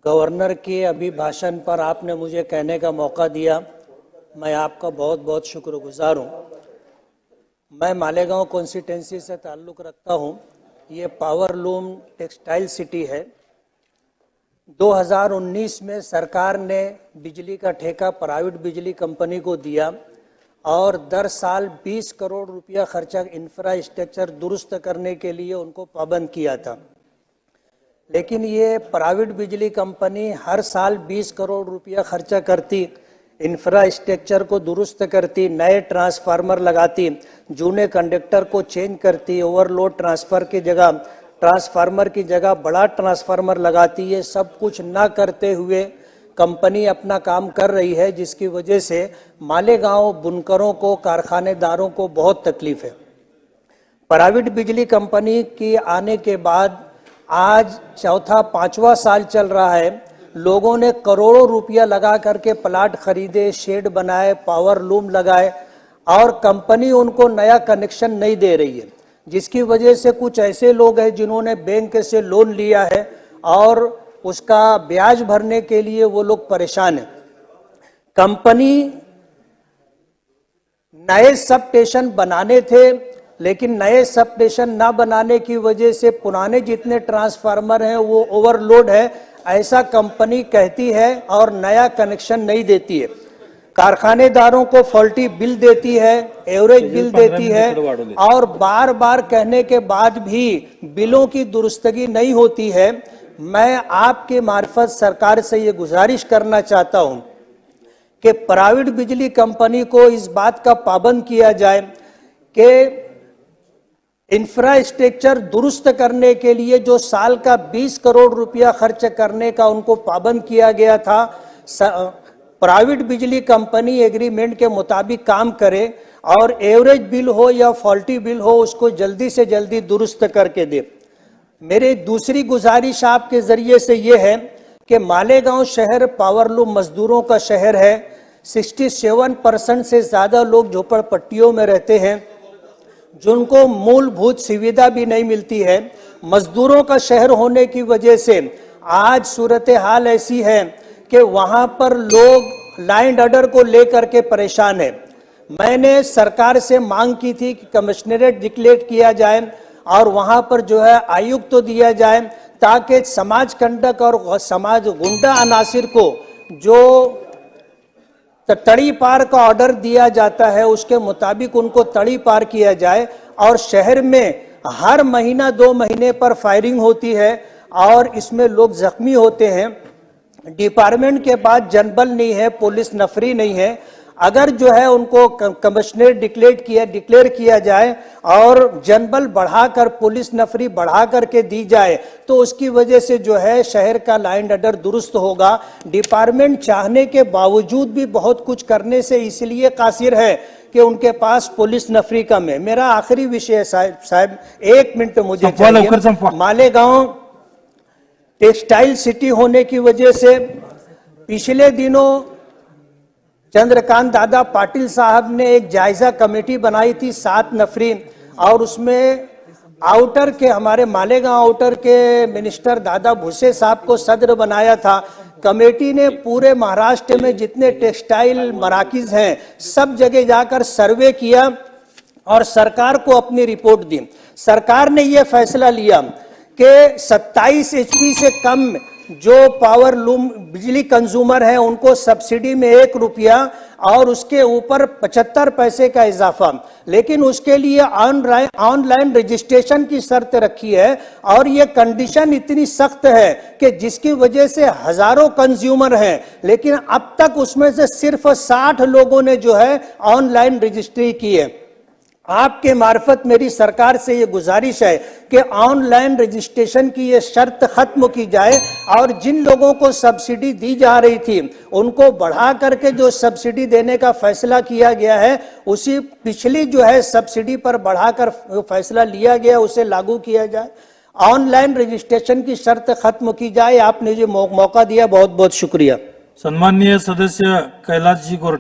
Governor के अभिभाषण पर आपने मुझे कहने का मौका दिया, मैं आपका बहुत बहुत शुक्रगुजार हूँ। मैं मालेगांव कॉन्स्टिट्यूंसी से ताल्लुक़ रखता हूँ। ये पावर लूम टेक्सटाइल सिटी है। 2019 में सरकार ने बिजली का ठेका प्राइवेट बिजली कंपनी को दिया और दर साल 20 करोड़ रुपया खर्चा इंफ्रास्ट्रक्चर दुरुस्त करने के लिए उनको पाबंद किया था। लेकिन ये प्राइवेट बिजली कंपनी हर साल 20 करोड़ रुपया खर्चा करती, इंफ्रास्ट्रक्चर को दुरुस्त करती, नए ट्रांसफार्मर लगाती, जूने कंडक्टर को चेंज करती, ओवरलोड ट्रांसफार्मर की जगह बड़ा ट्रांसफार्मर लगाती। ये सब कुछ ना करते हुए कंपनी अपना काम कर रही है, जिसकी वजह से मालेगांव बुनकरों को, कारखानेदारों को बहुत तकलीफ है। प्राइवेट बिजली कंपनी की आने के बाद आज चौथा पांचवा साल चल रहा है। लोगों ने करोड़ों रुपया लगा करके प्लाट खरीदे, शेड बनाए, पावर लूम लगाए और कंपनी उनको नया कनेक्शन नहीं दे रही है, जिसकी वजह से कुछ ऐसे लोग हैं जिन्होंने बैंक से लोन लिया है और उसका ब्याज भरने के लिए वो लोग परेशान हैं। कंपनी नए सब स्टेशन बनाने थे, लेकिन नए सब स्टेशन ना बनाने की वजह से पुराने जितने ट्रांसफार्मर हैं वो ओवरलोड है, ऐसा कंपनी कहती है और नया कनेक्शन नहीं देती है। कारखानेदारों को फॉल्टी बिल देती है, एवरेज बिल देती है और बार बार कहने के बाद भी बिलों की दुरुस्तगी नहीं होती है। मैं आपके मार्फत सरकार से ये गुजारिश करना चाहता हूं कि प्राइवेट बिजली कंपनी को इस बात का पाबंद किया जाए कि इंफ्रास्ट्रक्चर दुरुस्त करने के लिए जो साल का 20 करोड़ रुपया खर्च करने का उनको पाबंद किया गया था, प्राइवेट बिजली कंपनी एग्रीमेंट के मुताबिक काम करे और एवरेज बिल हो या फॉल्टी बिल हो उसको जल्दी से जल्दी दुरुस्त करके दे। मेरी दूसरी गुजारिश आपके जरिए से ये है कि मालेगांव शहर पावरलूम मजदूरों का शहर है। 67% से ज़्यादा लोग झोपड़पट्टियों में रहते हैं, जिनको मूलभूत सुविधा भी नहीं मिलती है। मजदूरों का शहर होने की वजह से आज सूरत हाल ऐसी है कि वहां पर लोग लैंड ऑर्डर को लेकर के परेशान है। मैंने सरकार से मांग की थी कि कमिश्नरेट डिक्लेयर किया जाए और वहां पर जो है आयुक्त तो दिया जाए, ताकि समाज कंटक और समाज गुंडा अनासिर को जो तड़ी पार का ऑर्डर दिया जाता है उसके मुताबिक उनको तड़ी पार किया जाए। और शहर में हर महीना 2 महीने पर फायरिंग होती है और इसमें लोग जख्मी होते हैं। डिपार्टमेंट के पास जनबल नहीं है, पुलिस नफरी नहीं है। अगर जो है उनको कमिश्नर डिक्लेयर किया जाए और जनबल बढ़ाकर, पुलिस नफरी बढ़ा करके दी जाए तो उसकी वजह से जो है शहर का लैंड ऑर्डर दुरुस्त होगा। डिपार्टमेंट चाहने के बावजूद भी बहुत कुछ करने से इसलिए कासिर है कि उनके पास पुलिस नफरी कम है। मेरा आखिरी विषय साहब 1 मिनट मुझे चाहिए। मालेगांव टेक्सटाइल सिटी होने की वजह से पिछले दिनों चंद्रकांत दादा पाटिल साहब ने एक जायजा कमेटी बनाई थी 7 नफरी, और उसमें आउटर के हमारे मालेगांव आउटर के मिनिस्टर दादा भूसे साहब को सदर बनाया था। कमेटी ने पूरे महाराष्ट्र में जितने टेक्सटाइल मराकिज हैं सब जगह जाकर सर्वे किया और सरकार को अपनी रिपोर्ट दी। सरकार ने यह फैसला लिया कि 27 HP से कम जो पावर लूम बिजली कंज्यूमर है उनको सब्सिडी में 1 रुपया और उसके ऊपर 75 पैसे का इजाफा, लेकिन उसके लिए ऑनलाइन रजिस्ट्रेशन की शर्त रखी है। और ये कंडीशन इतनी सख्त है कि जिसकी वजह से हजारों कंज्यूमर हैं, लेकिन अब तक उसमें से सिर्फ 60 लोगों ने जो है ऑनलाइन रजिस्ट्री की है। आपके मार्फत मेरी सरकार से ये गुजारिश है कि ऑनलाइन रजिस्ट्रेशन की ये शर्त खत्म की जाए और जिन लोगों को सब्सिडी दी जा रही थी उनको बढ़ा करके जो सब्सिडी देने का फैसला किया गया है, उसी पिछली जो है सब्सिडी पर बढ़ाकर फैसला लिया गया उसे लागू किया जाए। ऑनलाइन रजिस्ट्रेशन की शर्त खत्म की जाए। आपने जो मौका दिया बहुत बहुत शुक्रिया। सन्माननीय सदस्य कैलाश जी गोरटे।